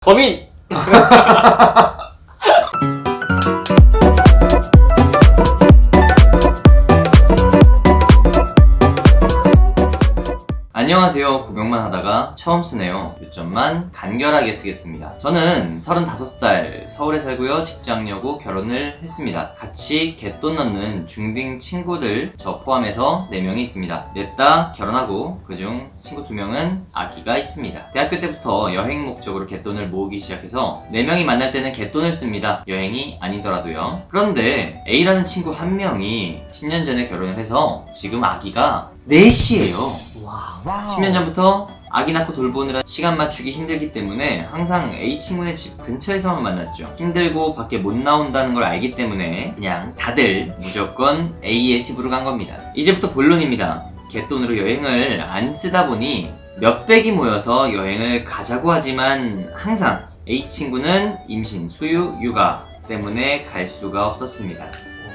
범인! 안녕하세요. 구경만 하다가 처음 쓰네요. 요점만 간결하게 쓰겠습니다. 저는 35살 서울에 살고요. 직장 여고 결혼을 했습니다. 같이 갯돈 넣는 중딩 친구들 저 포함해서 4명이 있습니다. 넷다 결혼하고 그중 친구 2명은 아기가 있습니다. 대학교 때부터 여행 목적으로 갯돈을 모으기 시작해서 4명이 만날 때는 갯돈을 씁니다. 여행이 아니더라도요. 그런데 A라는 친구 1명이 10년 전에 결혼을 해서 지금 아기가 넷이에요. 10년 전부터 아기 낳고 돌보느라 시간 맞추기 힘들기 때문에 항상 A 친구네 집 근처에서만 만났죠. 힘들고 밖에 못 나온다는 걸 알기 때문에 그냥 다들 무조건 A의 집으로 간 겁니다. 이제부터 본론입니다. 갯돈으로 여행을 안 쓰다 보니 몇백이 모여서 여행을 가자고 하지만 항상 A 친구는 임신, 수유, 육아 때문에 갈 수가 없었습니다.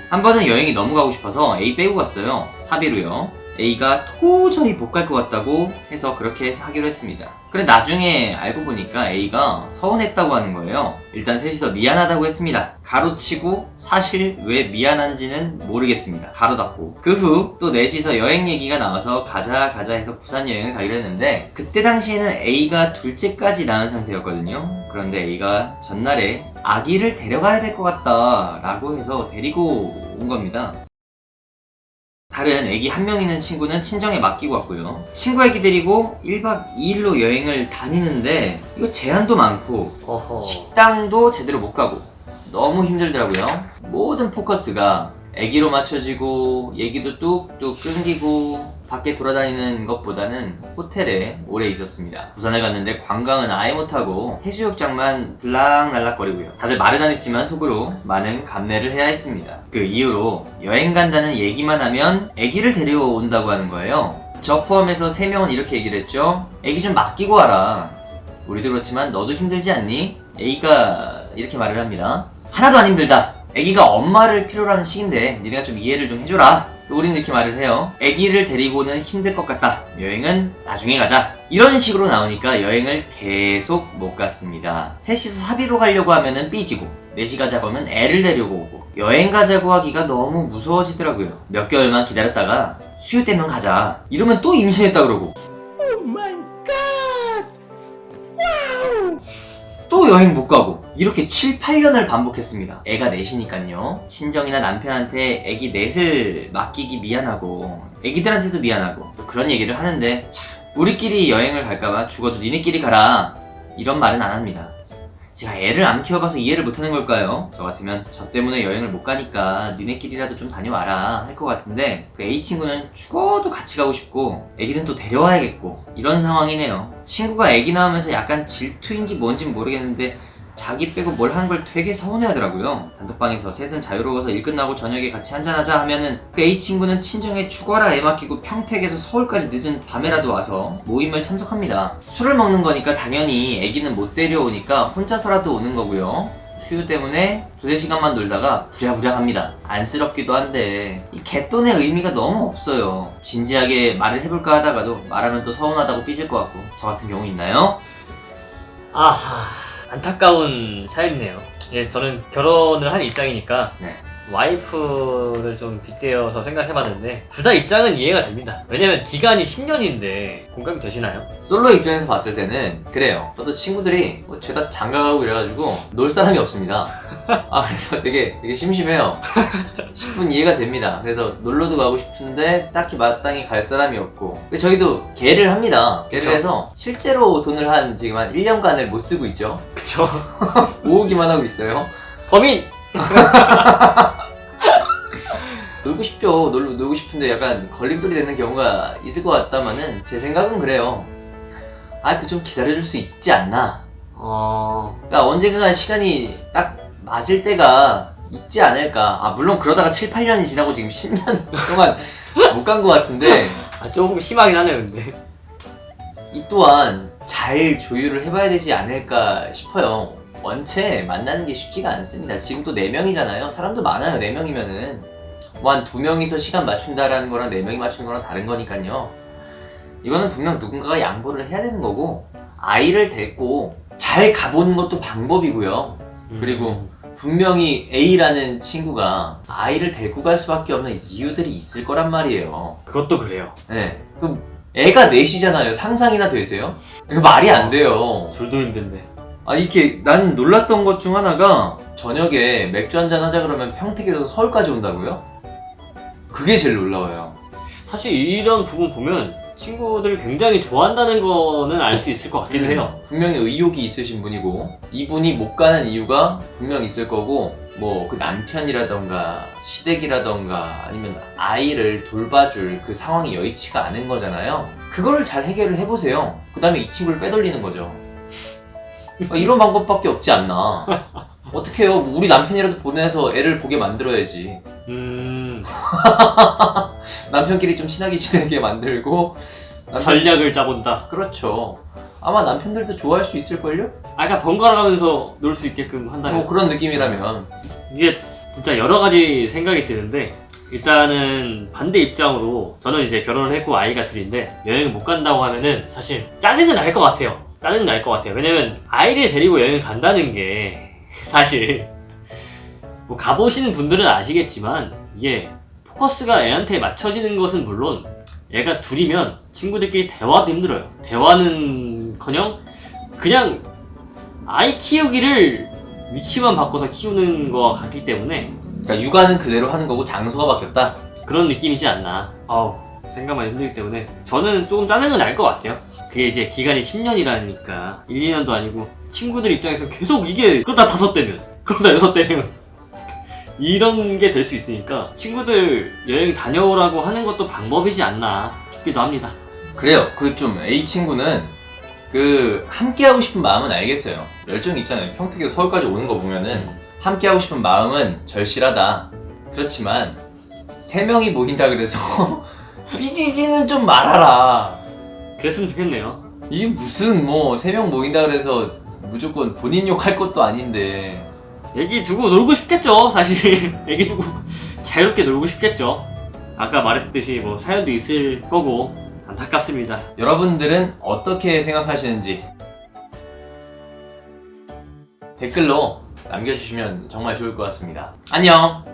한 번은 여행이 너무 가고 싶어서 A 빼고 갔어요. 사비로요. A가 도저히 못 갈 것 같다고 해서 그렇게 하기로 했습니다. 그래 나중에 알고 보니까 A가 서운했다고 하는 거예요. 일단 셋이서 미안하다고 했습니다. 가로치고 사실 왜 미안한지는 모르겠습니다. 가로 닫고. 그 후 또 넷이서 여행 얘기가 나와서 가자 해서 부산 여행을 가기로 했는데 그때 당시에는 A가 둘째까지 낳은 상태였거든요. 그런데 A가 전날에 아기를 데려가야 될 것 같다 라고 해서 데리고 온 겁니다. 다른 애기 1명 있는 친구는 친정에 맡기고 왔고요. 친구 애기 데리고 1박 2일로 여행을 다니는데 이거 제한도 많고 식당도 제대로 못 가고 너무 힘들더라고요. 모든 포커스가 애기로 맞춰지고 얘기도 뚝뚝 끊기고 밖에 돌아다니는 것보다는 호텔에 오래 있었습니다. 부산을 갔는데 관광은 아예 못하고 해수욕장만 들락날락거리고요. 다들 말은 안 했지만 속으로 많은 감내를 해야 했습니다. 그 이후로 여행 간다는 얘기만 하면 애기를 데려온다고 하는 거예요. 저 포함해서 3명은 이렇게 얘기를 했죠. 애기 좀 맡기고 와라. 우리도 그렇지만 너도 힘들지 않니? A가 이렇게 말을 합니다. 하나도 안 힘들다. 애기가 엄마를 필요로 하는 시기인데 니네가 좀 이해를 좀 해줘라. 또 우리는 이렇게 말을 해요. 애기를 데리고는 힘들 것 같다. 여행은 나중에 가자. 이런 식으로 나오니까 여행을 계속 못 갔습니다. 셋이서 사비로 가려고 하면은 삐지고 넷이 가자고 하면 애를 데리고 오고 여행 가자고 하기가 너무 무서워지더라고요. 몇 개월만 기다렸다가 수유 때면 가자. 이러면 또 임신했다 그러고 또 여행 못 가고 이렇게 7, 8년을 반복했습니다. 애가 넷이니까요. 친정이나 남편한테 애기 넷을 맡기기 미안하고 애기들한테도 미안하고 또 그런 얘기를 하는데 참 우리끼리 여행을 갈까봐 죽어도 니네끼리 가라 이런 말은 안 합니다. 제가 애를 안 키워봐서 이해를 못하는 걸까요? 저 같으면 저 때문에 여행을 못 가니까 니네끼리라도 좀 다녀와라 할 것 같은데 그 A 친구는 죽어도 같이 가고 싶고 애기는 또 데려와야겠고 이런 상황이네요. 친구가 애기 낳으면서 약간 질투인지 뭔지 모르겠는데 자기 빼고 뭘 하는 걸 되게 서운해하더라고요. 단톡방에서 셋은 자유로워서 일 끝나고 저녁에 같이 한잔하자 하면은 그 A 친구는 친정에 죽어라 애 맡기고 평택에서 서울까지 늦은 밤에라도 와서 모임을 참석합니다. 술을 먹는 거니까 당연히 애기는 못 데려오니까 혼자서라도 오는 거고요. 수유 때문에 2-3시간만 놀다가 부랴부랴 갑니다. 안쓰럽기도 한데 이 갯돈의 의미가 너무 없어요. 진지하게 말을 해볼까 하다가도 말하면 또 서운하다고 삐질 것 같고 저 같은 경우 있나요? 아하, 안타까운 사연이네요. 예, 저는 결혼을 한 입장이니까 네. 와이프를 좀 빗대어서 생각해봤는데 둘 다 입장은 이해가 됩니다. 왜냐면 기간이 10년인데 공감이 되시나요? 솔로 입장에서 봤을 때는 그래요. 저도 친구들이 뭐 죄다 장가가고 이래가지고 놀 사람이 없습니다. 그래서 되게 심심해요. 10분 이해가 됩니다. 그래서 놀러도 가고 싶은데 딱히 마땅히 갈 사람이 없고 저희도 개를 합니다. 개를 그쵸? 해서 실제로 돈을 한 지금 한 1년간을 못 쓰고 있죠. 그쵸? 모으기만 하고 있어요. 범인! 놀고 싶죠. 놀고 싶은데 약간 걸림돌이 되는 경우가 있을 것 같다마는 제 생각은 그래요. 그 좀 기다려줄 수 있지 않나. 그러니까 언젠가 시간이 딱 맞을 때가 있지 않을까. 물론 그러다가 7, 8년이 지나고 지금 10년 동안 못 간 것 같은데 조금 심하긴 하네요 근데 이 또한 잘 조율을 해봐야 되지 않을까 싶어요. 원체 만나는 게 쉽지가 않습니다. 지금 또 4명이잖아요. 사람도 많아요. 4명이면은 뭐 한 2명이서 시간 맞춘다라는 거랑 4명이 맞추는 거랑 다른 거니까요. 이거는 분명 누군가가 양보를 해야 되는 거고 아이를 데리고 잘 가보는 것도 방법이고요. 그리고 분명히 A라는 친구가 아이를 데리고 갈 수밖에 없는 이유들이 있을 거란 말이에요. 그것도 그래요. 네. 그럼 애가 넷이잖아요. 상상이나 되세요? 이거 말이 안 돼요. 둘도 힘든데. 아, 이렇게 난 놀랐던 것 중 하나가 저녁에 맥주 한잔 하자 그러면 평택에서 서울까지 온다고요? 그게 제일 놀라워요. 사실 이런 부분 보면 친구들이 굉장히 좋아한다는 거는 알 수 있을 것 같기도 해요. 분명히 의욕이 있으신 분이고 이분이 못 가는 이유가 분명히 있을 거고 뭐 그 남편이라던가 시댁이라던가 아니면 아이를 돌봐줄 그 상황이 여의치가 않은 거잖아요. 그거를 잘 해결을 해보세요. 그 다음에 이 친구를 빼돌리는 거죠. 이런 방법밖에 없지 않나. 어떻게 해요? 뭐 우리 남편이라도 보내서 애를 보게 만들어야지. 남편끼리 좀 친하게 지내게 만들고 전략을 짜본다. 그렇죠. 아마 남편들도 좋아할 수 있을걸요? 아까 번갈아 가면서 놀 수 있게끔 한다면 뭐 그런 느낌이라면. 이게 진짜 여러 가지 생각이 드는데, 일단은 반대 입장으로 저는 이제 결혼을 했고 아이가 둘인데 여행을 못 간다고 하면은 사실 짜증은 날 것 같아요. 짜증 날 것 같아요. 왜냐면 아이를 데리고 여행을 간다는 게 사실 뭐 가보시는 분들은 아시겠지만 이게 포커스가 애한테 맞춰지는 것은 물론 애가 둘이면 친구들끼리 대화도 힘들어요. 대화는커녕 그냥 아이 키우기를 위치만 바꿔서 키우는 것 같기 때문에 그러니까 육아는 그대로 하는 거고 장소가 바뀌었다? 그런 느낌이지 않나. 생각만 힘들기 때문에 저는 조금 짜증은 날 것 같아요. 그게 이제 기간이 10년이라니까 1, 2년도 아니고 친구들 입장에서 계속 이게 그러다 5대면 그러다 6대면 이런 게 될 수 있으니까 친구들 여행 다녀오라고 하는 것도 방법이지 않나 싶기도 합니다. 그래요. 그 좀 A 친구는 그 함께 하고 싶은 마음은 알겠어요. 열정이 있잖아요. 평택에서 서울까지 오는 거 보면은 함께 하고 싶은 마음은 절실하다. 그렇지만 3명이 모인다 그래서 삐지지는 좀 말아라. 그랬으면 좋겠네요. 이게 무슨 뭐 3명 모인다 그래서 무조건 본인 욕할 것도 아닌데. 애기 두고 놀고 싶겠죠. 사실 애기 두고 자유롭게 놀고 싶겠죠. 아까 말했듯이 뭐 사연도 있을 거고 안타깝습니다. 여러분들은 어떻게 생각하시는지 댓글로 남겨주시면 정말 좋을 것 같습니다. 안녕!